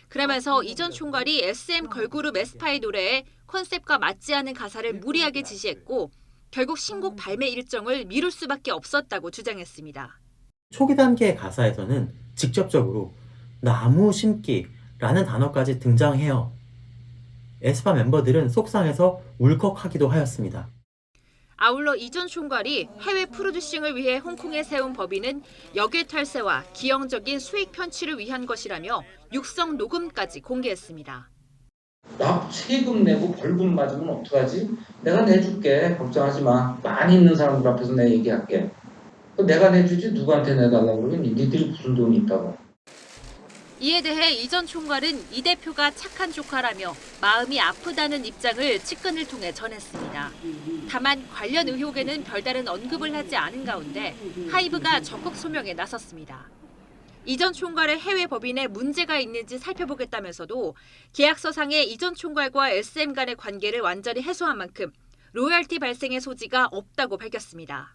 그러면서 이전 총괄이 SM 걸그룹 에스파의 노래에 컨셉과 맞지 않은 가사를 무리하게 지시했고 결국 신곡 발매 일정을 미룰 수밖에 없었다고 주장했습니다. 초기 단계의 가사에서는 직접적으로 나무 심기라는 단어까지 등장해요. 에스파 멤버들은 속상해서 울컥하기도 하였습니다. 아울러 이전 총괄이 해외 프로듀싱을 위해 홍콩에 세운 법인은 역외 탈세와 기형적인 수익 편취를 위한 것이라며 육성 녹음까지 공개했습니다. 나 세금 내고 벌금 맞으면 어떡하지? 내가 내줄게. 걱정하지 마. 많이 있는 사람들 앞에서 내가 얘기할게. 내가 내주지 누구한테 내달라고 그러니 니들이 무슨 돈이 있다고. 이에 대해 이전 총괄은 이 대표가 착한 조카라며 마음이 아프다는 입장을 측근을 통해 전했습니다. 다만 관련 의혹에는 별다른 언급을 하지 않은 가운데 하이브가 적극 소명에 나섰습니다. 이전 총괄의 해외 법인에 문제가 있는지 살펴보겠다면서도 계약서상의 이전 총괄과 SM 간의 관계를 완전히 해소한 만큼 로열티 발생의 소지가 없다고 밝혔습니다.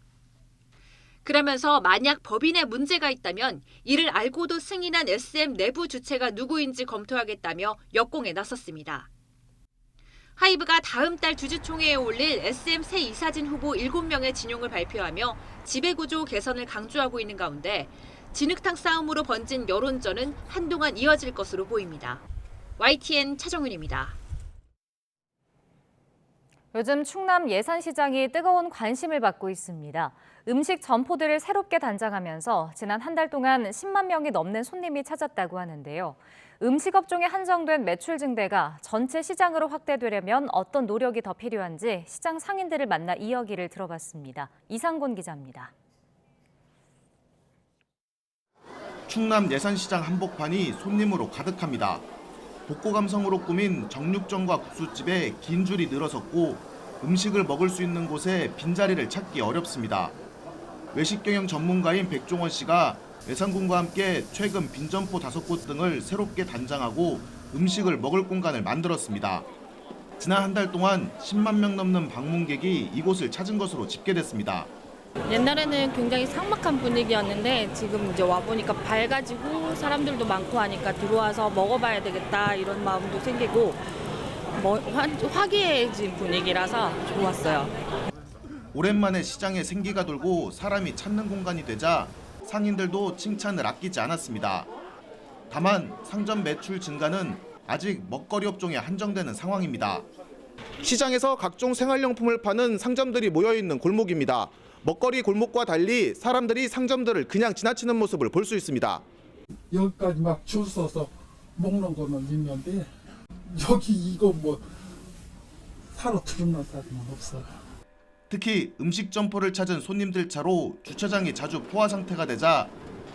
그러면서 만약 법인에 문제가 있다면 이를 알고도 승인한 SM 내부 주체가 누구인지 검토하겠다며 역공에 나섰습니다. 하이브가 다음 달 주주총회에 올릴 SM 새 이사진 후보 7명의 진용을 발표하며 지배구조 개선을 강조하고 있는 가운데 진흙탕 싸움으로 번진 여론전은 한동안 이어질 것으로 보입니다. YTN 차정윤입니다. 요즘 충남 예산시장이 뜨거운 관심을 받고 있습니다. 음식 점포들을 새롭게 단장하면서 지난 한 달 동안 10만 명이 넘는 손님이 찾았다고 하는데요. 음식업종에 한정된 매출 증대가 전체 시장으로 확대되려면 어떤 노력이 더 필요한지 시장 상인들을 만나 이야기를 들어봤습니다. 이상곤 기자입니다. 충남 예산시장 한복판이 손님으로 가득합니다. 복고 감성으로 꾸민 정육점과 국수집에 긴 줄이 늘어섰고 음식을 먹을 수 있는 곳에 빈자리를 찾기 어렵습니다. 외식 경영 전문가인 백종원 씨가 예산군과 함께 최근 빈점포 5곳 등을 새롭게 단장하고 음식을 먹을 공간을 만들었습니다. 지난 한 달 동안 10만 명 넘는 방문객이 이곳을 찾은 것으로 집계됐습니다. 옛날에는 굉장히 삭막한 분위기였는데 지금 이제 와보니까 밝아지고 사람들도 많고 하니까 들어와서 먹어봐야 되겠다 이런 마음도 생기고 화기애애해진 분위기라서 좋았어요. 오랜만에 시장에 생기가 돌고 사람이 찾는 공간이 되자 상인들도 칭찬을 아끼지 않았습니다. 다만 상점 매출 증가는 아직 먹거리 업종에 한정되는 상황입니다. 시장에서 각종 생활용품을 파는 상점들이 모여있는 골목입니다. 먹거리 골목과 달리 사람들이 상점들을 그냥 지나치는 모습을 볼 수 있습니다. 여기까지 막 줄 서서 먹는 거는 있는데 여기 이거 뭐 사러 들어오는 사람은 없어요. 특히 음식 점포를 찾은 손님들 차로 주차장이 자주 포화 상태가 되자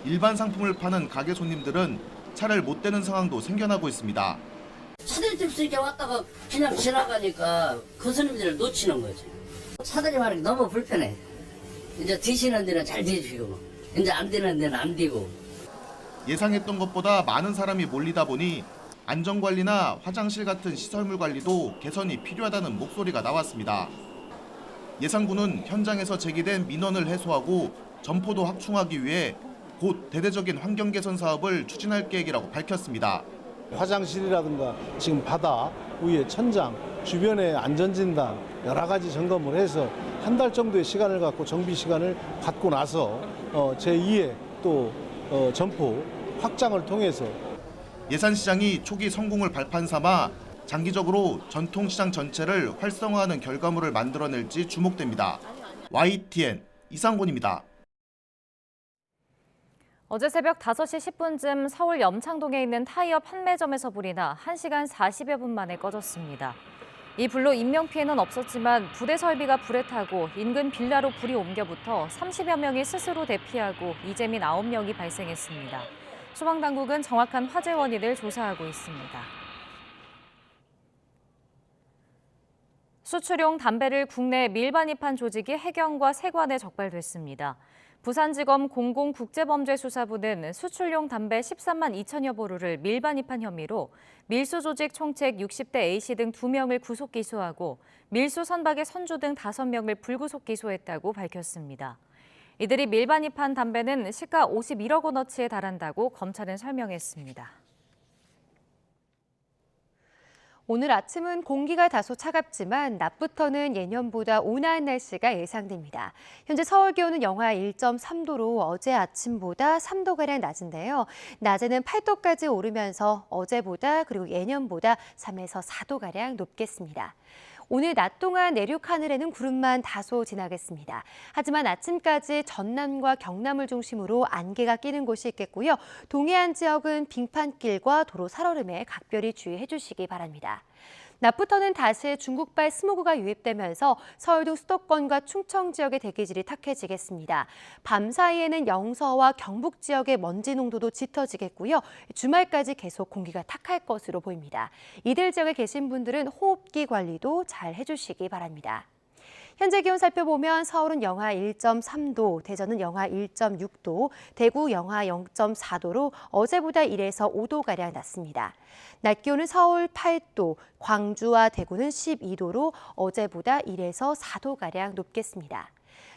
일반 상품을 파는 가게 손님들은 차를 못 대는 상황도 생겨나고 있습니다. 차들집 이렇게 왔다가 그냥 지나가니까 그 손님들을 놓치는 거지. 차들이 말하기 너무 불편해. 이제 드시는 데는 잘 드시고 이제 안 되는 데는 안 되고. 예상했던 것보다 많은 사람이 몰리다 보니 안전관리나 화장실 같은 시설물 관리도 개선이 필요하다는 목소리가 나왔습니다. 예산군은 현장에서 제기된 민원을 해소하고 점포도 확충하기 위해 곧 대대적인 환경 개선 사업을 추진할 계획이라고 밝혔습니다. 화장실이라든가 지금 바다 위에 천장, 주변의 안전진단 여러 가지 점검을 해서 한 달 정도의 시간을 갖고 정비 시간을 갖고 나서 제2의 또 점포 확장을 통해서 예산시장이 초기 성공을 발판 삼아 장기적으로 전통시장 전체를 활성화하는 결과물을 만들어낼지 주목됩니다. YTN 이상곤입니다. 어제 새벽 5시 10분쯤 서울 염창동에 있는 타이어 판매점에서 불이 나 1시간 40여 분 만에 꺼졌습니다. 이 불로 인명피해는 없었지만 부대 설비가 불에 타고 인근 빌라로 불이 옮겨붙어 30여 명이 스스로 대피하고 이재민 9명이 발생했습니다. 소방당국은 정확한 화재 원인을 조사하고 있습니다. 수출용 담배를 국내 밀반입한 조직이 해경과 세관에 적발됐습니다. 부산지검 공공국제범죄수사부는 수출용 담배 13만 2천여 보루를 밀반입한 혐의로 밀수 조직 총책 60대 A씨 등 2명을 구속 기소하고 밀수 선박의 선주 등 5명을 불구속 기소했다고 밝혔습니다. 이들이 밀반입한 담배는 시가 51억 원어치에 달한다고 검찰은 설명했습니다. 오늘 아침은 공기가 다소 차갑지만 낮부터는 예년보다 온화한 날씨가 예상됩니다. 현재 서울 기온은 영하 1.3도로 어제 아침보다 3도가량 낮은데요. 낮에는 8도까지 오르면서 어제보다 그리고 예년보다 3에서 4도가량 높겠습니다. 오늘 낮 동안 내륙 하늘에는 구름만 다소 지나겠습니다. 하지만 아침까지 전남과 경남을 중심으로 안개가 끼는 곳이 있겠고요. 동해안 지역은 빙판길과 도로 살얼음에 각별히 주의해 주시기 바랍니다. 낮부터는 다시 중국발 스모그가 유입되면서 서울 등 수도권과 충청 지역의 대기질이 탁해지겠습니다. 밤 사이에는 영서와 경북 지역의 먼지 농도도 짙어지겠고요. 주말까지 계속 공기가 탁할 것으로 보입니다. 이들 지역에 계신 분들은 호흡기 관리도 잘 해주시기 바랍니다. 현재 기온 살펴보면 서울은 영하 1.3도, 대전은 영하 1.6도, 대구 영하 0.4도로 어제보다 1에서 5도가량 낮습니다. 낮 기온은 서울 8도, 광주와 대구는 12도로 어제보다 1에서 4도가량 높겠습니다.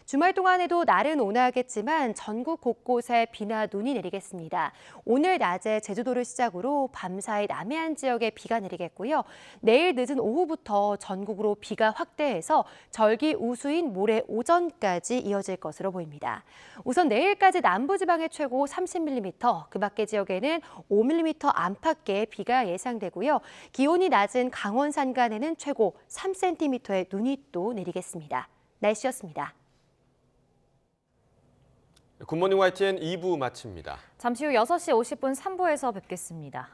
주말 동안에도 날은 온화하겠지만 전국 곳곳에 비나 눈이 내리겠습니다. 오늘 낮에 제주도를 시작으로 밤사이 남해안 지역에 비가 내리겠고요. 내일 늦은 오후부터 전국으로 비가 확대해서 절기 우수인 모레 오전까지 이어질 것으로 보입니다. 우선 내일까지 남부지방의 최고 30mm, 그 밖의 지역에는 5mm 안팎의 비가 예상되고요. 기온이 낮은 강원 산간에는 최고 3cm의 눈이 또 내리겠습니다. 날씨였습니다. 굿모닝 YTN 2부 마칩니다. 잠시 후 6시 50분 3부에서 뵙겠습니다.